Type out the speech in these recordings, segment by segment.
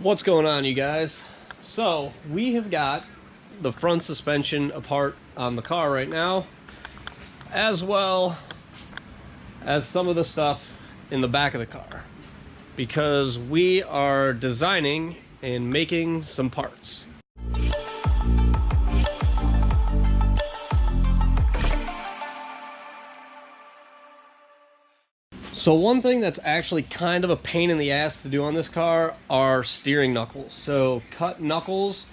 What's going on, you guys? So we have got the front suspension apart on the car right now, as well as some of the stuff in the back of the car, because we are designing and making some parts. So one thing that's actually kind of a pain in the ass to do on this car are steering knuckles. So cut knuckles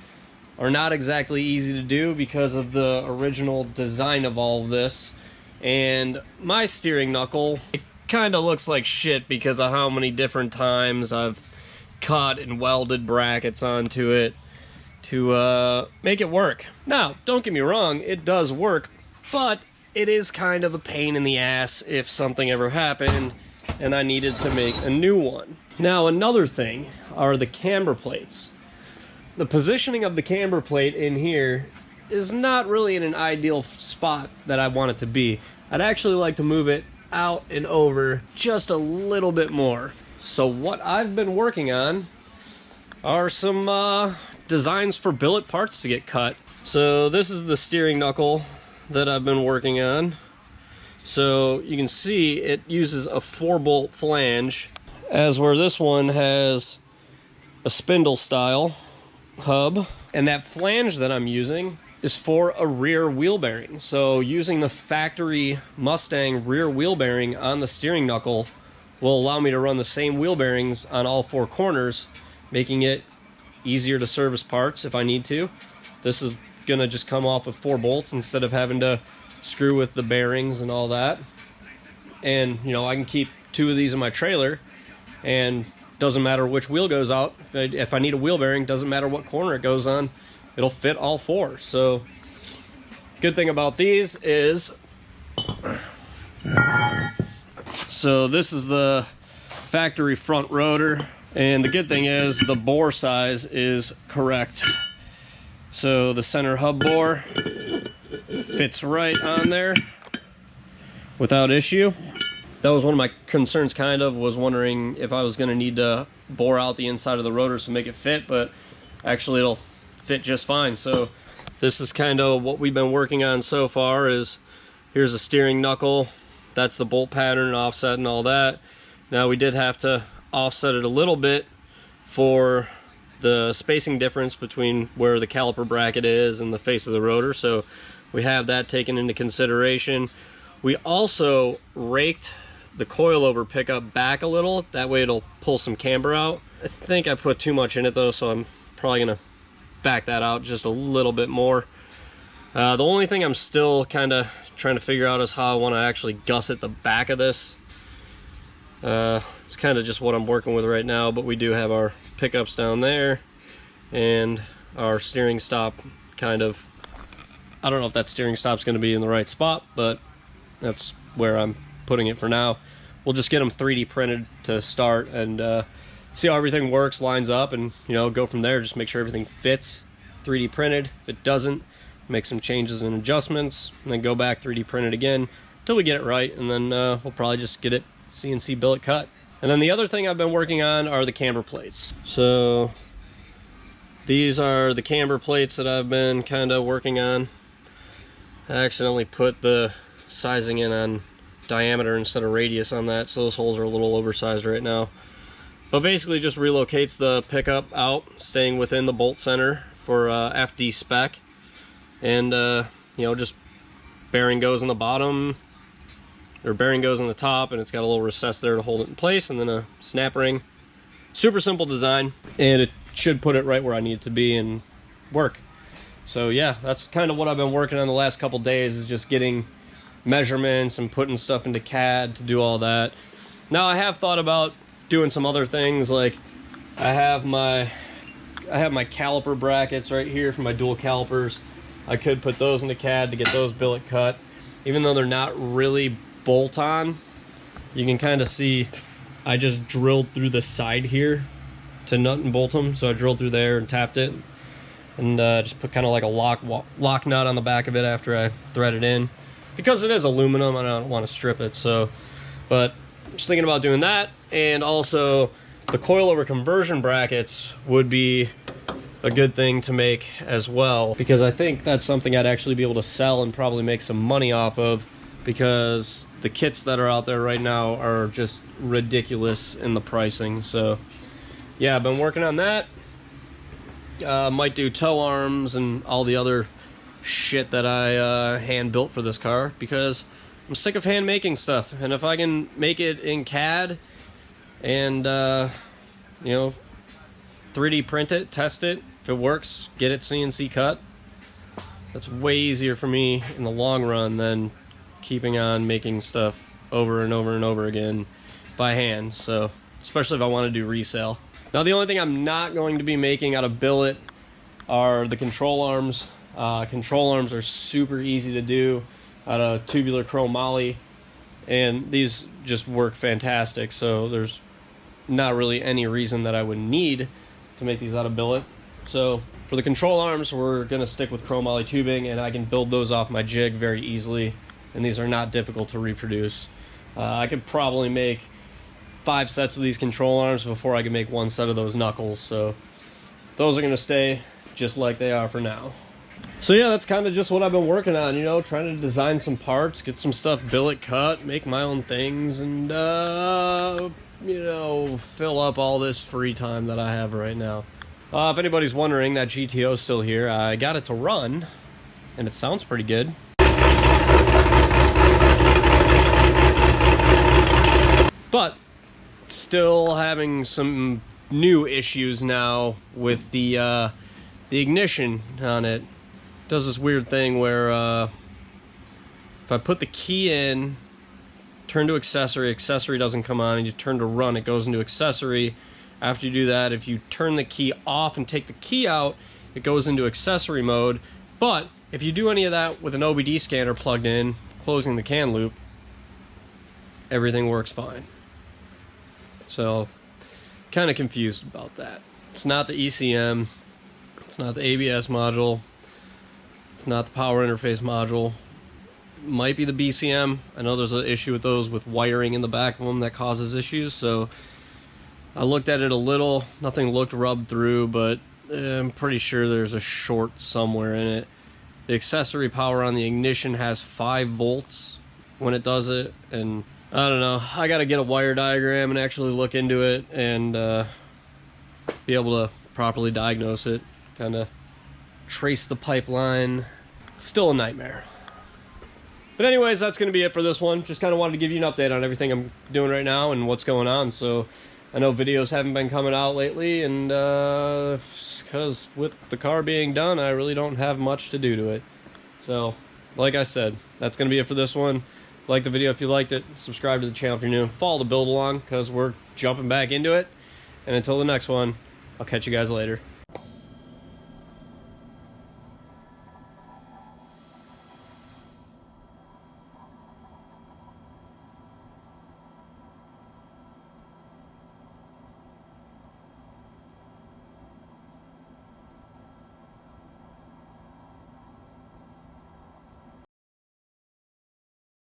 are not exactly easy to do because of the original design of all of this. And my steering knuckle, it kind of looks like shit because of how many different times I've cut and welded brackets onto it to make it work. Now, don't get me wrong, it does work, but it is kind of a pain in the ass if something ever happened and I needed to make a new one. Now, another thing are the camber plates. The positioning of the camber plate in here is not really in an ideal spot that I want it to be. I'd actually like to move it out and over just a little bit more. So what I've been working on are some designs for billet parts to get cut. So this is the steering knuckle that I've been working on. So you can see it uses a 4-bolt flange, as where this one has a spindle style hub, and that flange that I'm using is for a rear wheel bearing. So using the factory Mustang rear wheel bearing on the steering knuckle will allow me to run the same wheel bearings on all 4 corners, making it easier to service parts if I need to. This is gonna just come off with 4 bolts instead of having to screw with the bearings and all that. And you know, I can keep 2 of these in my trailer, and doesn't matter which wheel goes out. If I need a wheel bearing, doesn't matter what corner it goes on, it'll fit all 4. So good thing about these is, so this is the factory front rotor, and the good thing is the bore size is correct. So the center hub bore fits right on there without issue. That was one of my concerns, kind of, was wondering if I was going to need to bore out the inside of the rotors to make it fit, but actually it'll fit just fine. So this is kind of what we've been working on so far. Is here's a steering knuckle, that's the bolt pattern, offset and all that. Now we did have to offset it a little bit for the spacing difference between where the caliper bracket is and the face of the rotor, so we have that taken into consideration. We also raked the coilover pickup back a little, that way it'll pull some camber out. I think I put too much in it though, so I'm probably gonna back that out just a little bit more. The only thing I'm still kind of trying to figure out is how I want to actually gusset the back of this. It's kind of just what I'm working with right now, but we do have our pickups down there and our steering stop kind of, I don't know if that steering stop's going to be in the right spot, but that's where I'm putting it for now. We'll just get them 3D printed to start and see how everything works, lines up, and you know, go from there. Just make sure everything fits 3D printed. If it doesn't, make some changes and adjustments, and then go back 3D print it again until we get it right, and then we'll probably just get it CNC billet cut. And then the other thing I've been working on are the camber plates. So these are the camber plates that I've been kind of working on. I accidentally put the sizing in on diameter instead of radius on that, so those holes are a little oversized right now. But basically just relocates the pickup out, staying within the bolt center for FD spec. And you know, just bearing goes in the bottom, or bearing goes on the top, and it's got a little recess there to hold it in place, and then a snap ring. Super simple design, and it should put it right where I need it to be and work. So yeah, that's kind of what I've been working on the last couple days, is just getting measurements and putting stuff into CAD to do all that. Now I have thought about doing some other things, like I have my caliper brackets right here for my dual calipers. I could put those into CAD to get those billet cut. Even though they're not really bolt on, you can kind of see I just drilled through the side here to nut and bolt them. So I drilled through there and tapped it, and just put kind of like a lock nut on the back of it after I thread it in, because it is aluminum and I don't want to strip it. So, but I'm just thinking about doing that, and also the coilover conversion brackets would be a good thing to make as well, because I think that's something I'd actually be able to sell and probably make some money off of, because the kits that are out there right now are just ridiculous in the pricing. So yeah, I've been working on that. Might do tow arms and all the other shit that I hand built for this car, because I'm sick of hand making stuff. And if I can make it in CAD and you know, 3D print it, test it, if it works, get it CNC cut, that's way easier for me in the long run than keeping on making stuff over and over and over again by hand. So especially if I want to do resale. Now the only thing I'm not going to be making out of billet are the control arms. Control arms are super easy to do out of tubular chrome moly, and these just work fantastic, so there's not really any reason that I would need to make these out of billet. So for the control arms, we're going to stick with chrome moly tubing, and I can build those off my jig very easily, and these are not difficult to reproduce. I could probably make 5 sets of these control arms before I can make 1 set of those knuckles, so those are going to stay just like they are for now. So yeah, that's kind of just what I've been working on, you know, trying to design some parts, get some stuff billet cut, make my own things, and you know, fill up all this free time that I have right now. If anybody's wondering, that GTO is still here. I got it to run, and it sounds pretty good. But still having some new issues now with the ignition on it. It does this weird thing where if I put the key in, turn to accessory doesn't come on, and you turn to run, it goes into accessory. After you do that, if you turn the key off and take the key out, it goes into accessory mode. But if you do any of that with an OBD scanner plugged in, closing the can loop, everything works fine. So, kind of confused about that. It's not the ECM, it's not the ABS module, it's not the power interface module. It might be the BCM. I know there's an issue with those with wiring in the back of them that causes issues, so I looked at it a little, nothing looked rubbed through, but I'm pretty sure there's a short somewhere in it. The accessory power on the ignition has 5 volts when it does it, and I don't know, I gotta get a wire diagram and actually look into it and be able to properly diagnose it, kind of trace the pipeline. Still a nightmare. But anyways, that's going to be it for this one. Just kind of wanted to give you an update on everything I'm doing right now and what's going on. So I know videos haven't been coming out lately, and because with the car being done, I really don't have much to do to it. So like I said, that's going to be it for this one. Like the video if you liked it, subscribe to the channel if you're new, follow the build along because we're jumping back into it. And until the next one, I'll catch you guys later.